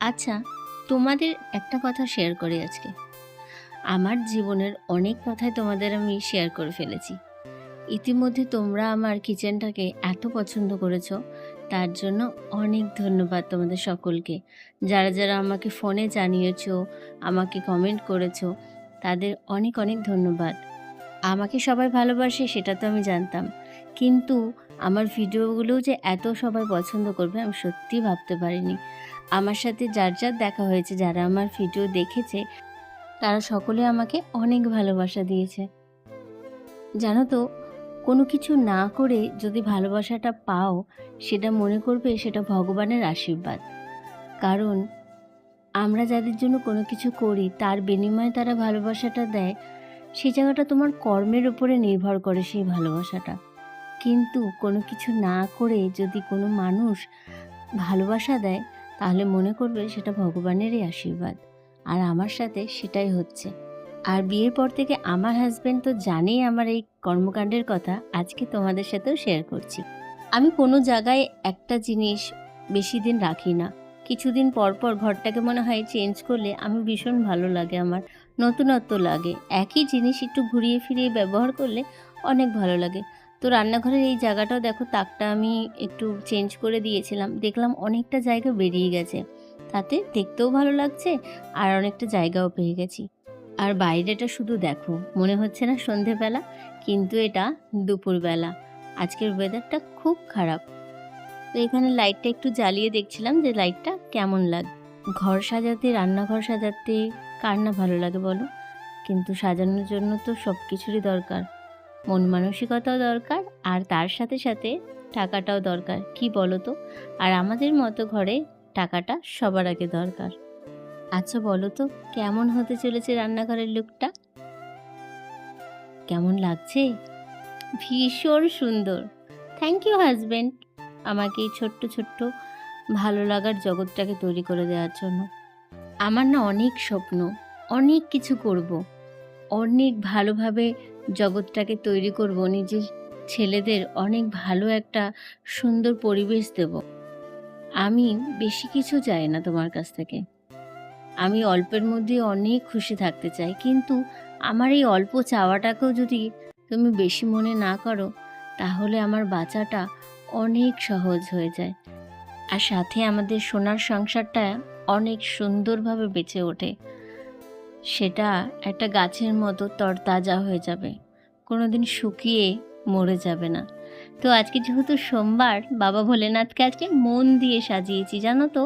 আচ্ছা, তোমাদের একটা কথা শেয়ার করি আজকে। আমার জীবনের অনেক কথাই তোমাদের আমি শেয়ার করে ফেলেছি। ইতিমধ্যে তোমরা আমার কিচেনটাকে এত পছন্দ করেছো, তার জন্য অনেক ধন্যবাদ তোমাদের সকলকে। যারা, যারা আমাকে ফোনে জানিয়েছো, আমাকে কমেন্ট করেছো, তাদের অনেক, অনেক ধন্যবাদ। আমাকে সবাই ভালোবাসে সেটা তো আমি জানতাম। কিন্তু আমার ভিডিওগুলোও যে এত সবাই পছন্দ করবে আমি সত্যিই ভাবতে পারিনি। আমার সাথে যার, যার দেখা হয়েছে, যারা আমার ভিডিও দেখেছে, তারা সকলে আমাকে অনেক ভালোবাসা দিয়েছে। জানো তো, কোনো কিছু না করে যদি ভালোবাসাটা পাও, সেটা মনে করবে সেটা ভগবানের আশীর্বাদ। কারণ আমরা যাদের জন্য কোনো কিছু করি, তার বিনিময়ে তারা ভালোবাসাটা দেয়, সেই জায়গাটা তোমার কর্মের উপরে নির্ভর করে সেই ভালোবাসাটা। কিন্তু কোনো কিছু না করে যদি কোনো মানুষ ভালোবাসা দেয়, তাহলে মনে করবে সেটা ভগবানেরই আশীর্বাদ। আর আমার সাথে সেটাই হচ্ছে। আর বিয়ের পর থেকে আমার হাজব্যান্ড তো জানেই আমার এই কর্মকাণ্ডের কথা, আজকে তোমাদের সাথেও শেয়ার করছি। আমি কোনো জায়গায় একটা জিনিস বেশি দিন রাখি না। কিছুদিন পর পর ঘরটাকে মনে হয় চেঞ্জ করলে আমি ভীষণ ভালো লাগে, আমার নতুনত্ব লাগে। একই জিনিস একটু ঘুরিয়ে ফিরিয়ে ব্যবহার করলে অনেক ভালো লাগে। তো রান্নাঘরের এই জায়গাটাও দেখো, তাকটা আমি একটু চেঞ্জ করে দিয়েছিলাম, দেখলাম অনেকটা জায়গা বেরিয়ে গেছে। তাতে দেখতেও ভালো লাগছে আর অনেকটা জায়গাও পেয়ে গেছি। আর বাইরেটা শুধু দেখো, মনে হচ্ছে না সন্ধেবেলা, কিন্তু এটা দুপুরবেলা। আজকের ওয়েদারটা খুব খারাপ। তো এখানে লাইটটা একটু জ্বালিয়ে দেখছিলাম যে লাইটটা কেমন লাগে। ঘর সাজাতে, রান্নাঘর সাজাতে কার না ভালো লাগে বলো? কিন্তু সাজানোর জন্য তো সব কিছুরই দরকার। মন মানসিকতাও দরকার, আর তার সাথে সাথে টাকাটাও দরকার, কি বলো তো? আর আমাদের মতো ঘরে টাকাটা সবার আগে দরকার। আচ্ছা বলো তো, কেমন হতে চলেছে রান্নাঘরের লুকটা? কেমন লাগছে? ভীষণ সুন্দর। থ্যাংক ইউ হাজব্যান্ড, আমাকে এই ছোট্ট ছোট্ট ভালো লাগার জগৎটাকে তৈরি করে দেওয়ার জন্য। আমার না অনেক স্বপ্ন, অনেক কিছু করব, অনেক ভালোভাবে জগৎটাকে তৈরি করব, নিজের ছেলেদের অনেক ভালো একটা সুন্দর পরিবেশ দেব। আমি বেশি কিছু চাই না তোমার কাছ থেকে। আমি অল্পের মধ্যে অনেক খুশি থাকতে চাই, কিন্তু আমার এই অল্প চাওয়াটাকেও যদি তুমি বেশি মনে না করো, তাহলে আমার বাঁচাটা অনেক সহজ হয়ে যায়। আর সাথে আমাদের সোনার সংসারটা অনেক সুন্দরভাবে বেঁচে ওঠে। সেটা একটা গাছের মতো তরতাজা হয়ে যাবে, কোনোদিন শুকিয়ে মরে যাবে না। তো আজকে যেহেতু সোমবার, বাবা ভোলেনাথকে আজকে মন দিয়ে সাজিয়েছি জানো তো।